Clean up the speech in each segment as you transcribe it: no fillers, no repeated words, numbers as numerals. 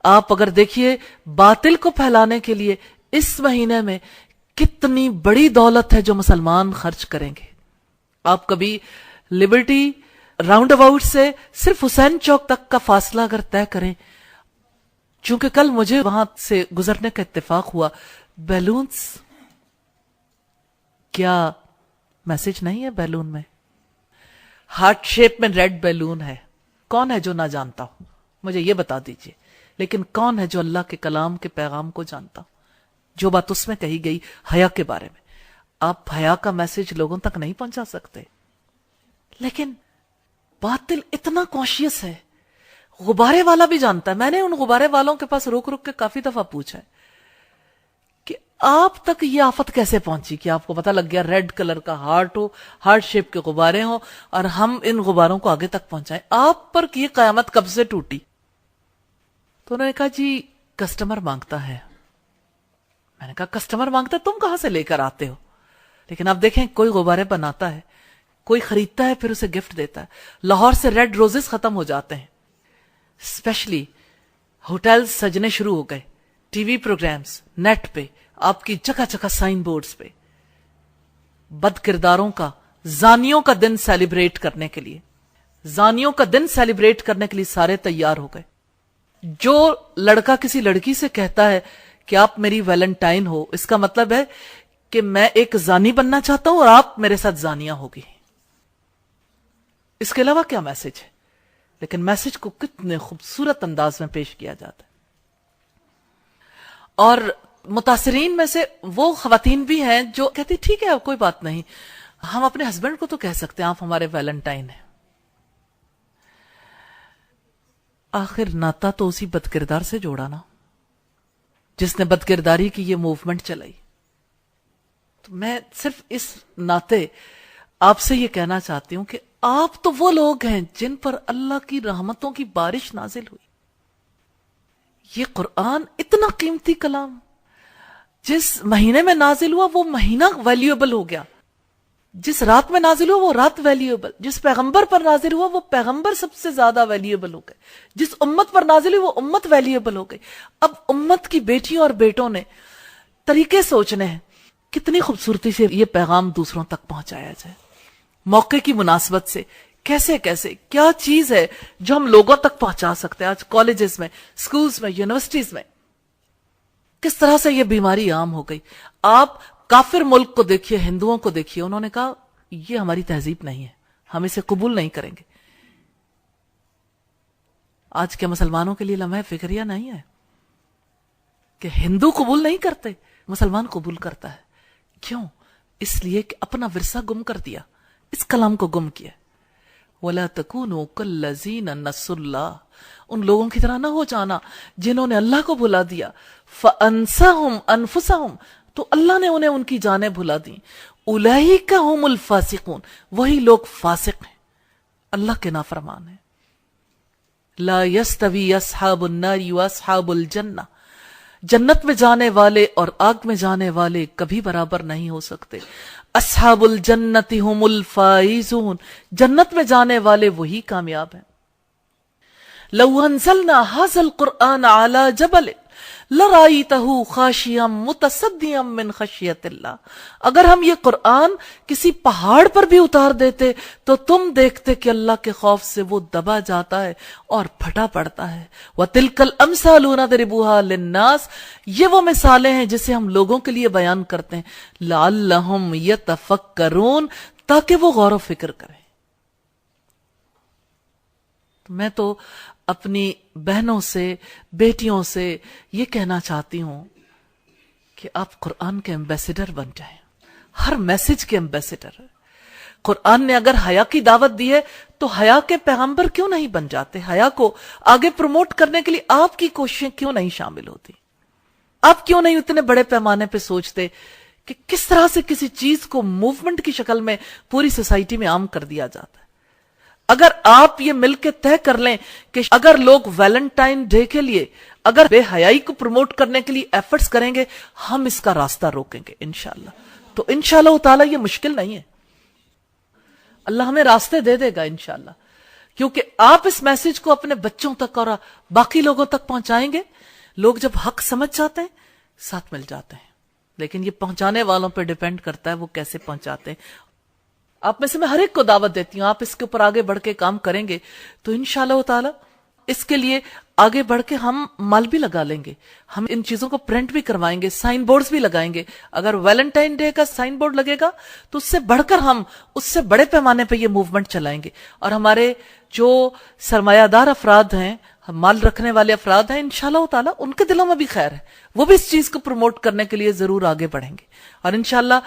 آپ اگر دیکھیے باطل کو پھیلانے کے لیے اس مہینے میں کتنی بڑی دولت ہے جو مسلمان خرچ کریں گے. آپ کبھی لبرٹی راؤنڈ اباؤٹ سے صرف حسین چوک تک کا فاصلہ اگر طے کریں، چونکہ کل مجھے وہاں سے گزرنے کا اتفاق ہوا، بیلونز، کیا میسج نہیں ہے بیلون میں؟ ہارٹ شیپ میں ریڈ بیلون ہے. کون ہے جو نہ جانتا ہو؟ مجھے یہ بتا دیجئے. لیکن کون ہے جو اللہ کے کلام کے پیغام کو جانتا ہو؟ جو بات اس میں کہی گئی حیا کے بارے میں، آپ حیا کا میسج لوگوں تک نہیں پہنچا سکتے. لیکن باطل اتنا کانشیس ہے، غبارے والا بھی جانتا ہے. میں نے ان غبارے والوں کے پاس رک رک کے کافی دفعہ پوچھا ہے کہ آپ تک یہ آفت کیسے پہنچی کہ آپ کو پتہ لگ گیا ریڈ کلر کا ہارٹ ہو، ہارٹ شیپ کے غبارے ہوں، اور ہم ان غباروں کو آگے تک پہنچائیں. آپ پر یہ قیامت کب سے ٹوٹی؟ تو انہوں نے کہا جی کسٹمر مانگتا ہے. میں نے کہا کسٹمر مانگتا ہے، تم کہاں سے لے کر آتے ہو؟ لیکن آپ دیکھیں کوئی غبارے بناتا ہے، کوئی خریدتا ہے، پھر اسے گفٹ دیتا ہے. لاہور سے ریڈ روزز ختم ہو جاتے ہیں، اسپیشلی ہوٹلز سجنے شروع ہو گئے، ٹی وی پروگرامز، نیٹ پہ آپ کی جگہ جگہ سائن بورڈز پہ بد کرداروں کا، زانیوں کا دن سیلیبریٹ کرنے کے لیے، زانیوں کا دن سیلیبریٹ کرنے کے لیے سارے تیار ہو گئے. جو لڑکا کسی لڑکی سے کہتا ہے کہ آپ میری ویلنٹائن ہو، اس کا مطلب ہے کہ میں ایک زانی بننا چاہتا ہوں اور آپ میرے ساتھ زانیاں ہوگی. اس کے علاوہ کیا میسج ہے؟ لیکن میسج کو کتنے خوبصورت انداز میں پیش کیا جاتا ہے. اور متاثرین میں سے وہ خواتین بھی ہیں جو کہتی ٹھیک ہے کوئی بات نہیں، ہم اپنے ہسبینڈ کو تو کہہ سکتے ہیں آپ ہمارے ویلنٹائن ہیں. آخر ناتا تو اسی بد کردار سے جوڑا نا جس نے بد کرداری کی یہ موومنٹ چلائی. تو میں صرف اس ناطے آپ سے یہ کہنا چاہتی ہوں کہ آپ تو وہ لوگ ہیں جن پر اللہ کی رحمتوں کی بارش نازل ہوئی. یہ قرآن اتنا قیمتی کلام جس مہینے میں نازل ہوا وہ مہینہ ویلیوبل ہو گیا، جس رات میں نازل ہوا وہ رات ویلیوبل، جس پیغمبر پر نازل ہوا وہ پیغمبر سب سے زیادہ ویلیوبل ہو گئے، جس امت پر نازل ہوئی وہ امت ویلیوبل ہو گئی. اب امت کی بیٹیوں اور بیٹوں نے طریقے سوچنے ہیں کتنی خوبصورتی سے یہ پیغام دوسروں تک پہنچایا جائے، موقع کی مناسبت سے کیسے کیا چیز ہے جو ہم لوگوں تک پہنچا سکتے ہیں. آج کالجز میں، سکولز میں، یونیورسٹیز میں کس طرح سے یہ بیماری عام ہو گئی. آپ کافر ملک کو دیکھیے، ہندوؤں کو دیکھیے، انہوں نے کہا یہ ہماری تہذیب نہیں ہے، ہم اسے قبول نہیں کریں گے. آج کے مسلمانوں کے لیے لمحہ فکریہ نہیں ہے کہ ہندو قبول نہیں کرتے، مسلمان قبول کرتا ہے. کیوں؟ اس لیے کہ اپنا ورثہ گم کر دیا، اس کلام کو گم کیا. وَلَا تَكُونُوا كَالَّذِينَ نَسُوا اللَّهَ، ان لوگوں کی طرح نہ ہو جانا جنہوں نے اللہ کو بھلا دیا. فَأَنسَاهُمْ أَنفُسَهُمْ، تو اللہ نے انہیں ان کی جانیں بھلا دی. اولئک هم الفاسقون، وہی لوگ فاسق ہیں، اللہ کے نافرمان ہیں. لا يستوی اصحاب النار واصحاب الجنہ، جنت میں جانے والے اور آگ میں جانے والے کبھی برابر نہیں ہو سکتے. اصحاب الجنت هم الفائزون، جنت میں جانے والے وہی کامیاب ہیں. لو انزلنا هذا القرآن على جبل لرأيته خاشعا متصدعا من خشیت اللہ، اگر ہم یہ قرآن کسی پہاڑ پر بھی اتار دیتے تو تم دیکھتے کہ اللہ کے خوف سے وہ دبا جاتا ہے اور پھٹا پڑتا ہے. وَتِلْكَ الْأَمْثَالُ نَضْرِبُهَا لِلنَّاسِ، یہ وہ مثالیں ہیں جسے ہم لوگوں کے لیے بیان کرتے ہیں. لَعَلَّهُمْ يَتَفَكَّرُونَ، تاکہ وہ غور و فکر کریں. میں تو اپنی بہنوں سے، بیٹیوں سے یہ کہنا چاہتی ہوں کہ آپ قرآن کے ایمبیسیڈر بن جائیں، ہر میسج کے ایمبیسیڈر. قرآن نے اگر حیا کی دعوت دی ہے تو حیا کے پیغمبر کیوں نہیں بن جاتے؟ حیا کو آگے پروموٹ کرنے کے لیے آپ کی کوششیں کیوں نہیں شامل ہوتی؟ آپ کیوں نہیں اتنے بڑے پیمانے پہ سوچتے کہ کس طرح سے کسی چیز کو موومنٹ کی شکل میں پوری سوسائٹی میں عام کر دیا جاتا ہے؟ اگر آپ یہ مل کے طے کر لیں کہ اگر لوگ ویلنٹائن ڈے کے لیے اگر بے حیائی کو پروموٹ کرنے کے لیے ایفرٹس کریں گے، ہم اس کا راستہ روکیں گے انشاءاللہ. تو انشاءاللہ تعالی یہ مشکل نہیں ہے، اللہ ہمیں راستے دے دے گا انشاءاللہ. کیونکہ آپ اس میسج کو اپنے بچوں تک اور باقی لوگوں تک پہنچائیں گے. لوگ جب حق سمجھ جاتے ہیں ساتھ مل جاتے ہیں، لیکن یہ پہنچانے والوں پہ ڈیپینڈ کرتا ہے وہ کیسے پہنچاتے ہیں. آپ میں سے میں ہر ایک کو دعوت دیتی ہوں، آپ اس کے اوپر آگے بڑھ کے کام کریں گے تو انشاءاللہ تعالی اس کے لیے آگے بڑھ کے ہم مال بھی لگا لیں گے. ہم ان چیزوں کو پرنٹ بھی کروائیں گے، سائن بورڈز بھی لگائیں گے. اگر ویلنٹائن ڈے کا سائن بورڈ لگے گا تو اس سے بڑھ کر ہم اس سے بڑے پیمانے پہ یہ موومنٹ چلائیں گے. اور ہمارے جو سرمایہ دار افراد ہیں، مال رکھنے والے افراد ہیں، انشاءاللہ تعالی ان کے دلوں میں بھی خیر ہے، وہ بھی اس چیز کو پروموٹ کرنے کے لیے ضرور آگے بڑھیں گے. اور انشاءاللہ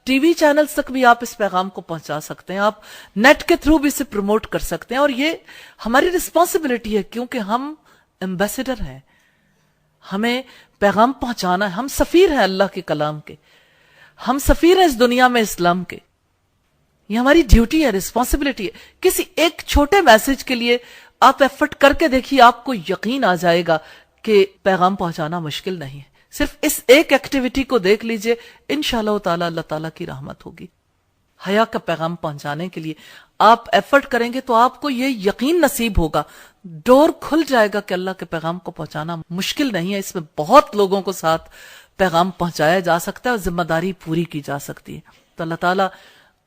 ٹی وی چینلز تک بھی آپ اس پیغام کو پہنچا سکتے ہیں، آپ نیٹ کے تھرو بھی اسے پروموٹ کر سکتے ہیں. اور یہ ہماری رسپانسبلٹی ہے کیونکہ ہم ایمبیسڈر ہیں، ہمیں پیغام پہنچانا ہے. ہم سفیر ہیں اللہ کے کلام کے، ہم سفیر ہیں اس دنیا میں اسلام کے. یہ ہماری ڈیوٹی ہے، رسپانسبلٹی ہے. کسی ایک چھوٹے میسج کے لیے آپ ایفرٹ کر کے دیکھیے، آپ کو یقین آ جائے گا کہ پیغام پہنچانا مشکل نہیں ہے. صرف اس ایک ایکٹیویٹی کو دیکھ لیجئے، انشاءاللہ تعالی اللہ تعالیٰ کی رحمت ہوگی. حیا کا پیغام پہنچانے کے لیے آپ ایفرٹ کریں گے تو آپ کو یہ یقین نصیب ہوگا، ڈور کھل جائے گا کہ اللہ کے پیغام کو پہنچانا مشکل نہیں ہے. اس میں بہت لوگوں کو ساتھ پیغام پہنچایا جا سکتا ہے اور ذمہ داری پوری کی جا سکتی ہے. تو اللہ تعالیٰ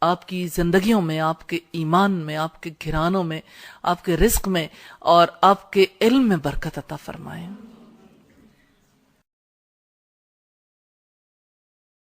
آپ کی زندگیوں میں، آپ کے ایمان میں، آپ کے گھرانوں میں، آپ کے رزق میں اور آپ کے علم میں برکت عطا فرمائیں.